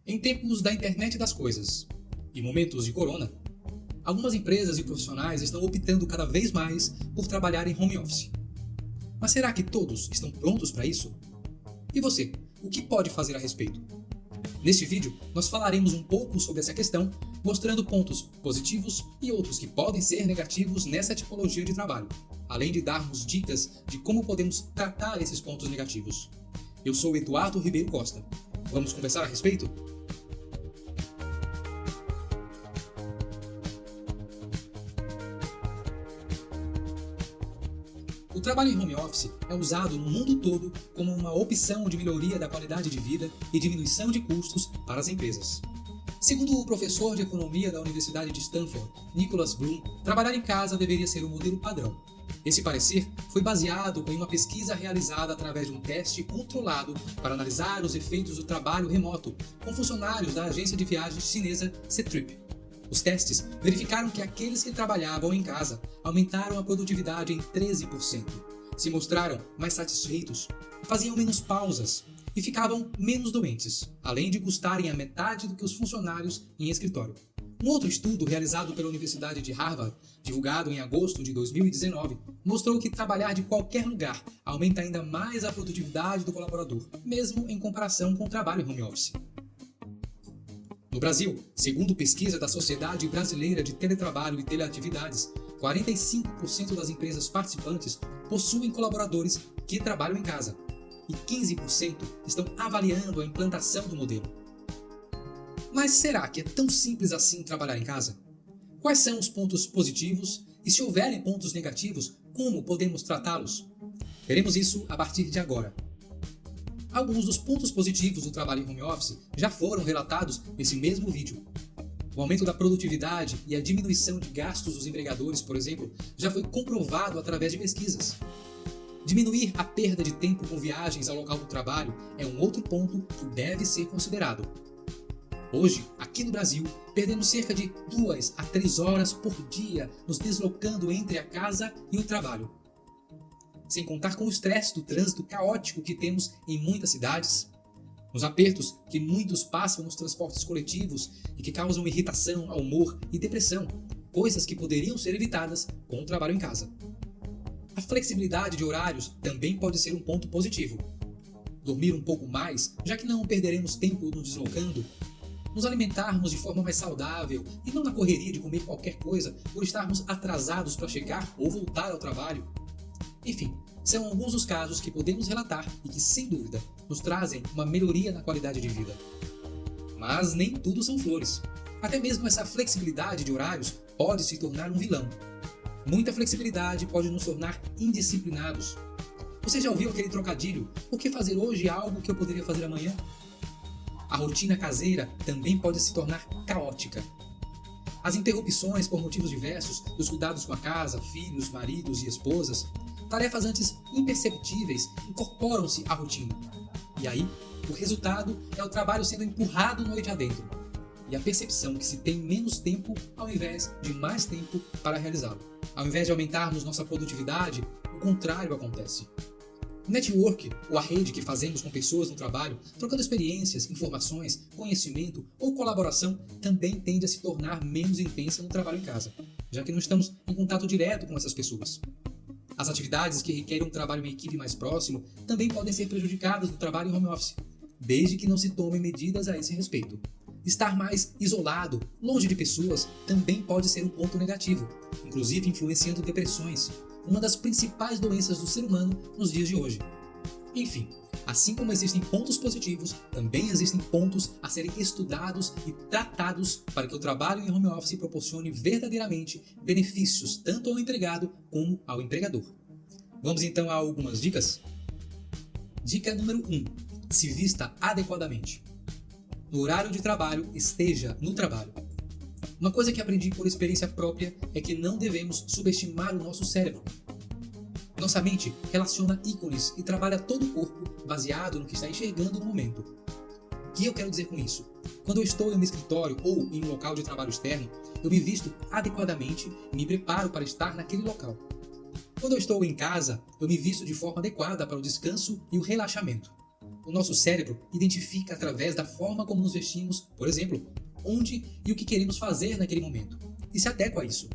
Em tempos da internet das coisas e momentos de corona, algumas empresas e profissionais estão optando cada vez mais por trabalhar em home office. Mas será que todos estão prontos para isso? E você, o que pode fazer a respeito? Neste vídeo, nós falaremos um pouco sobre essa questão, mostrando pontos positivos e outros que podem ser negativos nessa tipologia de trabalho, além de darmos dicas de como podemos tratar esses pontos negativos. Eu sou Eduardo Ribeiro Costa. Vamos conversar a respeito? O trabalho em home office é usado no mundo todo como uma opção de melhoria da qualidade de vida e diminuição de custos para as empresas. Segundo o professor de economia da Universidade de Stanford, Nicholas Bloom, trabalhar em casa deveria ser o modelo padrão. Esse parecer foi baseado em uma pesquisa realizada através de um teste controlado para analisar os efeitos do trabalho remoto com funcionários da agência de viagens chinesa Ctrip. Os testes verificaram que aqueles que trabalhavam em casa aumentaram a produtividade em 13%, se mostraram mais satisfeitos, faziam menos pausas e ficavam menos doentes, além de custarem a metade do que os funcionários em escritório. Um outro estudo realizado pela Universidade de Harvard, divulgado em agosto de 2019, mostrou que trabalhar de qualquer lugar aumenta ainda mais a produtividade do colaborador, mesmo em comparação com o trabalho em home office. No Brasil, segundo pesquisa da Sociedade Brasileira de Teletrabalho e Teleatividades, 45% das empresas participantes possuem colaboradores que trabalham em casa e 15% estão avaliando a implantação do modelo. Mas será que é tão simples assim trabalhar em casa? Quais são os pontos positivos e, se houverem pontos negativos, como podemos tratá-los? Veremos isso a partir de agora. Alguns dos pontos positivos do trabalho em home office já foram relatados nesse mesmo vídeo. O aumento da produtividade e a diminuição de gastos dos empregadores, por exemplo, já foi comprovado através de pesquisas. Diminuir a perda de tempo com viagens ao local do trabalho é um outro ponto que deve ser considerado. Hoje, aqui no Brasil, perdemos cerca de 2 a 3 horas por dia nos deslocando entre a casa e o trabalho. Sem contar com o estresse do trânsito caótico que temos em muitas cidades, os apertos que muitos passam nos transportes coletivos e que causam irritação, mau humor e depressão, coisas que poderiam ser evitadas com o trabalho em casa. A flexibilidade de horários também pode ser um ponto positivo. Dormir um pouco mais, já que não perderemos tempo nos deslocando, nos alimentarmos de forma mais saudável e não na correria de comer qualquer coisa por estarmos atrasados para chegar ou voltar ao trabalho. Enfim, são alguns dos casos que podemos relatar e que, sem dúvida, nos trazem uma melhoria na qualidade de vida. Mas nem tudo são flores. Até mesmo essa flexibilidade de horários pode se tornar um vilão. Muita flexibilidade pode nos tornar indisciplinados. Você já ouviu aquele trocadilho? Por que fazer hoje algo que eu poderia fazer amanhã? A rotina caseira também pode se tornar caótica. As interrupções por motivos diversos dos cuidados com a casa, filhos, maridos e esposas, tarefas antes imperceptíveis incorporam-se à rotina. E aí, o resultado é o trabalho sendo empurrado noite adentro e a percepção que se tem menos tempo ao invés de mais tempo para realizá-lo. Ao invés de aumentarmos nossa produtividade, o contrário acontece. O network, ou a rede que fazemos com pessoas no trabalho, trocando experiências, informações, conhecimento ou colaboração, também tende a se tornar menos intensa no trabalho em casa, já que não estamos em contato direto com essas pessoas. As atividades que requerem um trabalho em equipe mais próximo também podem ser prejudicadas no trabalho em home office, desde que não se tomem medidas a esse respeito. Estar mais isolado, longe de pessoas, também pode ser um ponto negativo, inclusive influenciando depressões, uma das principais doenças do ser humano nos dias de hoje. Enfim, assim como existem pontos positivos, também existem pontos a serem estudados e tratados para que o trabalho em home office proporcione verdadeiramente benefícios tanto ao empregado como ao empregador. Vamos então a algumas dicas? Dica número 1. Se vista adequadamente. No horário de trabalho, esteja no trabalho. Uma coisa que aprendi por experiência própria é que não devemos subestimar o nosso cérebro. Nossa mente relaciona ícones e trabalha todo o corpo baseado no que está enxergando no momento. O que eu quero dizer com isso? Quando eu estou em um escritório ou em um local de trabalho externo, eu me visto adequadamente e me preparo para estar naquele local. Quando eu estou em casa, eu me visto de forma adequada para o descanso e o relaxamento. O nosso cérebro identifica através da forma como nos vestimos, por exemplo, onde e o que queremos fazer naquele momento, e se adequa a isso.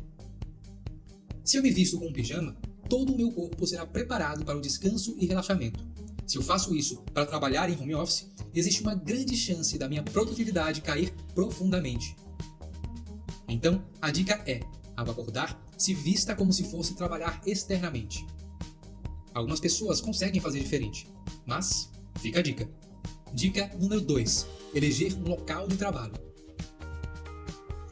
Se eu me visto com um pijama, todo o meu corpo será preparado para o descanso e relaxamento. Se eu faço isso para trabalhar em home office, existe uma grande chance da minha produtividade cair profundamente. Então, a dica é, ao acordar, se vista como se fosse trabalhar externamente. Algumas pessoas conseguem fazer diferente, mas fica a dica. Dica número 2. Eleger um local de trabalho.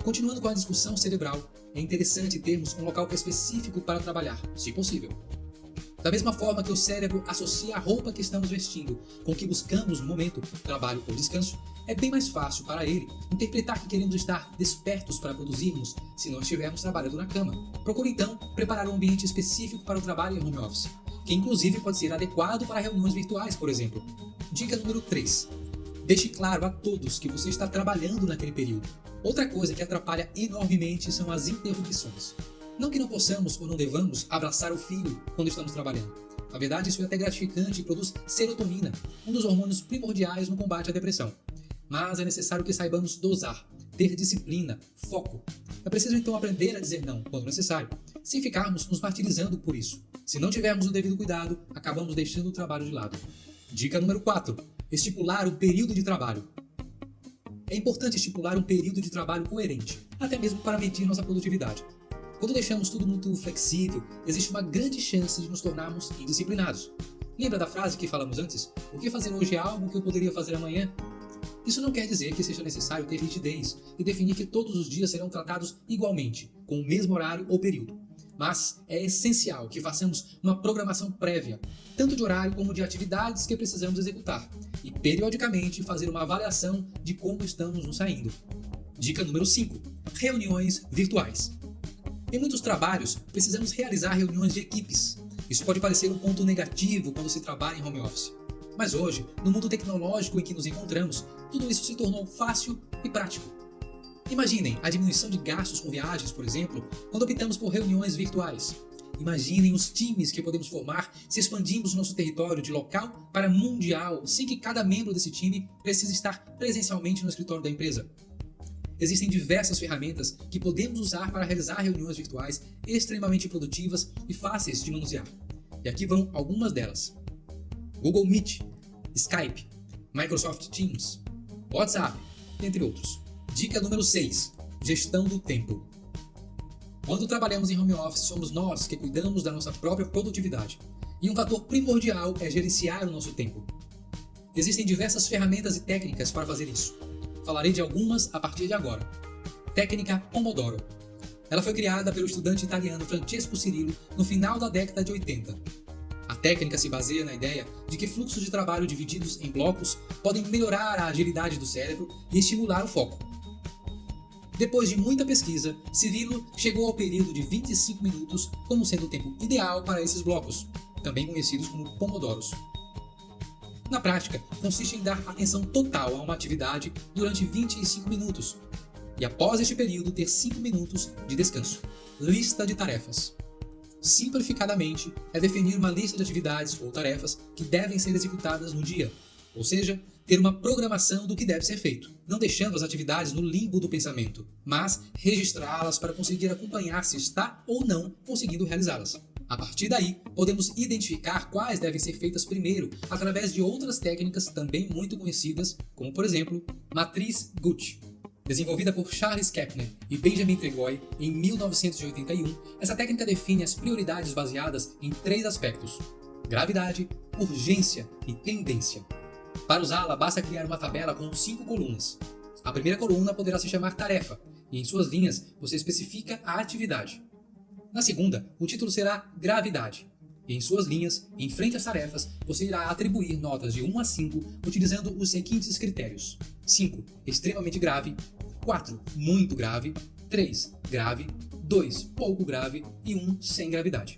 Continuando com a discussão cerebral, é interessante termos um local específico para trabalhar, se possível. Da mesma forma que o cérebro associa a roupa que estamos vestindo com o que buscamos no momento, trabalho ou descanso, é bem mais fácil para ele interpretar que queremos estar despertos para produzirmos se não estivermos trabalhando na cama. Procure então preparar um ambiente específico para o trabalho em home office, que inclusive pode ser adequado para reuniões virtuais, por exemplo. Dica número 3. Deixe claro a todos que você está trabalhando naquele período. Outra coisa que atrapalha enormemente são as interrupções. Não que não possamos ou não devamos abraçar o filho quando estamos trabalhando. Na verdade, isso é até gratificante e produz serotonina, um dos hormônios primordiais no combate à depressão. Mas é necessário que saibamos dosar, ter disciplina, foco. É preciso então aprender a dizer não quando necessário, sem ficarmos nos martirizando por isso. Se não tivermos o devido cuidado, acabamos deixando o trabalho de lado. Dica número 4. Estipular o período de trabalho. É importante estipular um período de trabalho coerente, até mesmo para medir nossa produtividade. Quando deixamos tudo muito flexível, existe uma grande chance de nos tornarmos indisciplinados. Lembra da frase que falamos antes? O que fazer hoje é algo que eu poderia fazer amanhã? Isso não quer dizer que seja necessário ter rigidez e definir que todos os dias serão tratados igualmente, com o mesmo horário ou período. Mas é essencial que façamos uma programação prévia, tanto de horário como de atividades que precisamos executar, e periodicamente fazer uma avaliação de como estamos nos saindo. Dica número 5. Reuniões virtuais. Em muitos trabalhos, precisamos realizar reuniões de equipes. Isso pode parecer um ponto negativo quando se trabalha em home office. Mas hoje, no mundo tecnológico em que nos encontramos, tudo isso se tornou fácil e prático. Imaginem a diminuição de gastos com viagens, por exemplo, quando optamos por reuniões virtuais. Imaginem os times que podemos formar se expandimos nosso território de local para mundial, sem que cada membro desse time precise estar presencialmente no escritório da empresa. Existem diversas ferramentas que podemos usar para realizar reuniões virtuais extremamente produtivas e fáceis de manusear. E aqui vão algumas delas: Google Meet, Skype, Microsoft Teams, WhatsApp, entre outros. Dica número 6. Gestão do tempo. Quando trabalhamos em home office, somos nós que cuidamos da nossa própria produtividade. E um fator primordial é gerenciar o nosso tempo. Existem diversas ferramentas e técnicas para fazer isso. Falarei de algumas a partir de agora. Técnica Pomodoro. Ela foi criada pelo estudante italiano Francesco Cirillo no final da década de 80. A técnica se baseia na ideia de que fluxos de trabalho divididos em blocos podem melhorar a agilidade do cérebro e estimular o foco. Depois de muita pesquisa, Cirillo chegou ao período de 25 minutos como sendo o tempo ideal para esses blocos, também conhecidos como pomodoros. Na prática, consiste em dar atenção total a uma atividade durante 25 minutos, e após este período ter 5 minutos de descanso. Lista de tarefas. Simplificadamente, é definir uma lista de atividades ou tarefas que devem ser executadas no dia, ou seja, ter uma programação do que deve ser feito, não deixando as atividades no limbo do pensamento, mas registrá-las para conseguir acompanhar se está ou não conseguindo realizá-las. A partir daí, podemos identificar quais devem ser feitas primeiro através de outras técnicas também muito conhecidas, como por exemplo, Matriz Gucci. Desenvolvida por Charles Kapner e Benjamin Tregoy em 1981, essa técnica define as prioridades baseadas em 3 aspectos: gravidade, urgência e tendência. Para usá-la, basta criar uma tabela com 5 colunas. A primeira coluna poderá se chamar tarefa, e em suas linhas você especifica a atividade. Na segunda, o título será gravidade, e em suas linhas, em frente às tarefas, você irá atribuir notas de 1 a 5 utilizando os seguintes critérios: 5, extremamente grave; 4, muito grave; 3, grave; 2, pouco grave; e 1, sem gravidade.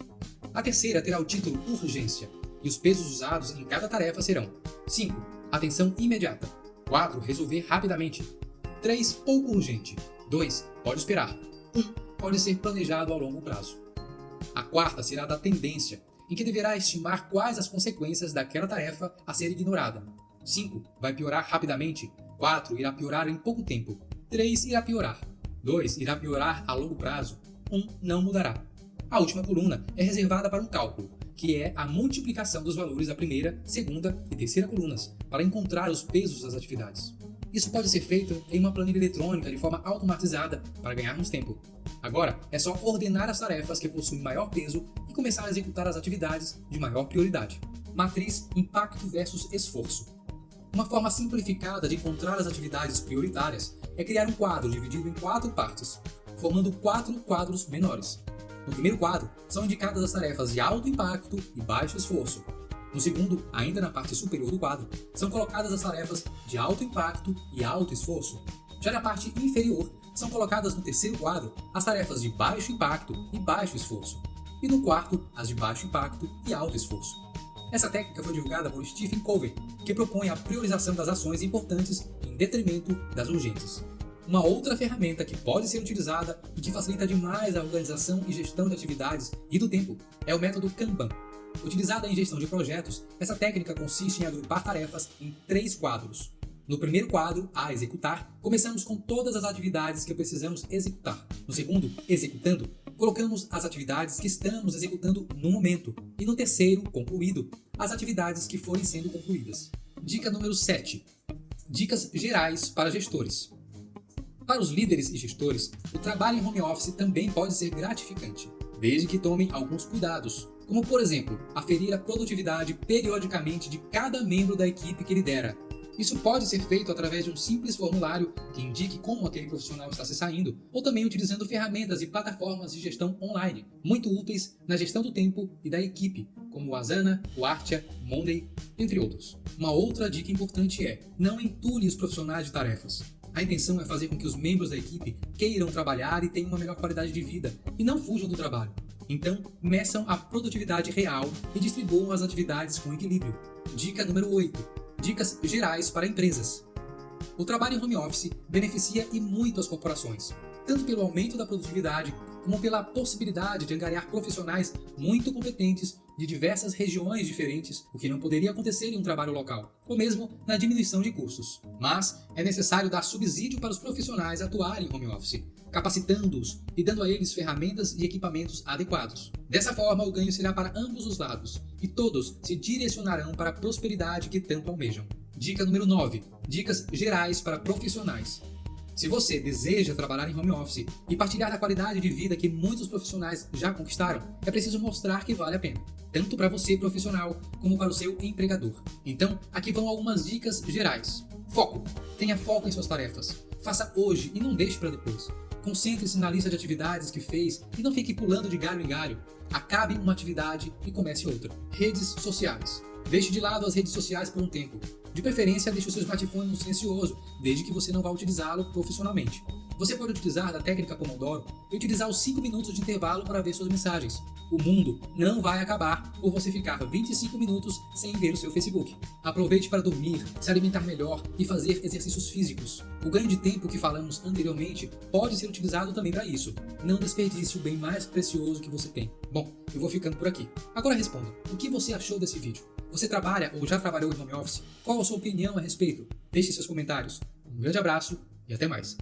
A terceira terá o título urgência, e os pesos usados em cada tarefa serão: 5, atenção imediata; 4, resolver rapidamente; 3, pouco urgente; 2, pode esperar; 1, pode ser planejado ao longo prazo. A quarta será da tendência, em que deverá estimar quais as consequências daquela tarefa a ser ignorada. 5. Vai piorar rapidamente. 4. Irá piorar em pouco tempo. 3. Irá piorar. 2. Irá piorar a longo prazo. 1. Não mudará. A última coluna é reservada para um cálculo, que é a multiplicação dos valores da primeira, segunda e terceira colunas, para encontrar os pesos das atividades. Isso pode ser feito em uma planilha eletrônica de forma automatizada para ganharmos tempo. Agora, é só ordenar as tarefas que possuem maior peso e começar a executar as atividades de maior prioridade. Matriz impacto versus esforço. Uma forma simplificada de encontrar as atividades prioritárias é criar um quadro dividido em 4 partes, formando 4 quadros menores. No primeiro quadro, são indicadas as tarefas de alto impacto e baixo esforço. No segundo, ainda na parte superior do quadro, são colocadas as tarefas de alto impacto e alto esforço. Já na parte inferior, são colocadas no terceiro quadro as tarefas de baixo impacto e baixo esforço. E no quarto, as de baixo impacto e alto esforço. Essa técnica foi divulgada por Stephen Covey, que propõe a priorização das ações importantes em detrimento das urgentes. Uma outra ferramenta que pode ser utilizada e que facilita demais a organização e gestão de atividades e do tempo é o método Kanban. Utilizada em gestão de projetos, essa técnica consiste em agrupar tarefas em 3 quadros. No primeiro quadro, a executar, começamos com todas as atividades que precisamos executar. No segundo, executando, colocamos as atividades que estamos executando no momento. E no terceiro, concluído, as atividades que forem sendo concluídas. Dica número 7. Dicas gerais para gestores. Para os líderes e gestores, o trabalho em home office também pode ser gratificante, desde que tomem alguns cuidados, como por exemplo, aferir a produtividade periodicamente de cada membro da equipe que lidera. Isso pode ser feito através de um simples formulário que indique como aquele profissional está se saindo, ou também utilizando ferramentas e plataformas de gestão online, muito úteis na gestão do tempo e da equipe, como o Asana, o Artia, Monday, entre outros. Uma outra dica importante é: não entule os profissionais de tarefas. A intenção é fazer com que os membros da equipe queiram trabalhar e tenham uma melhor qualidade de vida, e não fujam do trabalho. Então, meçam a produtividade real e distribuam as atividades com equilíbrio. Dica número 8. Dicas gerais para empresas. O trabalho em home office beneficia e muito as corporações, tanto pelo aumento da produtividade, como pela possibilidade de angariar profissionais muito competentes de diversas regiões diferentes, o que não poderia acontecer em um trabalho local, ou mesmo na diminuição de custos. Mas é necessário dar subsídio para os profissionais atuarem em home office, capacitando-os e dando a eles ferramentas e equipamentos adequados. Dessa forma, o ganho será para ambos os lados, e todos se direcionarão para a prosperidade que tanto almejam. Dica número 9. Dicas gerais para profissionais. Se você deseja trabalhar em home office e partilhar da qualidade de vida que muitos profissionais já conquistaram, é preciso mostrar que vale a pena, tanto para você profissional como para o seu empregador. Então, aqui vão algumas dicas gerais. Foco. Tenha foco em suas tarefas. Faça hoje e não deixe para depois. Concentre-se na lista de atividades que fez e não fique pulando de galho em galho. Acabe uma atividade e comece outra. Redes sociais. Deixe de lado as redes sociais por um tempo. De preferência, deixe o seu smartphone no silencioso, desde que você não vá utilizá-lo profissionalmente. Você pode utilizar da técnica Pomodoro e utilizar os 5 minutos de intervalo para ver suas mensagens. O mundo não vai acabar por você ficar 25 minutos sem ver o seu Facebook. Aproveite para dormir, se alimentar melhor e fazer exercícios físicos. O ganho de tempo que falamos anteriormente pode ser utilizado também para isso. Não desperdice o bem mais precioso que você tem. Bom, eu vou ficando por aqui. Agora responda, o que você achou desse vídeo? Você trabalha ou já trabalhou em home office? Qual a sua opinião a respeito? Deixe seus comentários. Um grande abraço e até mais.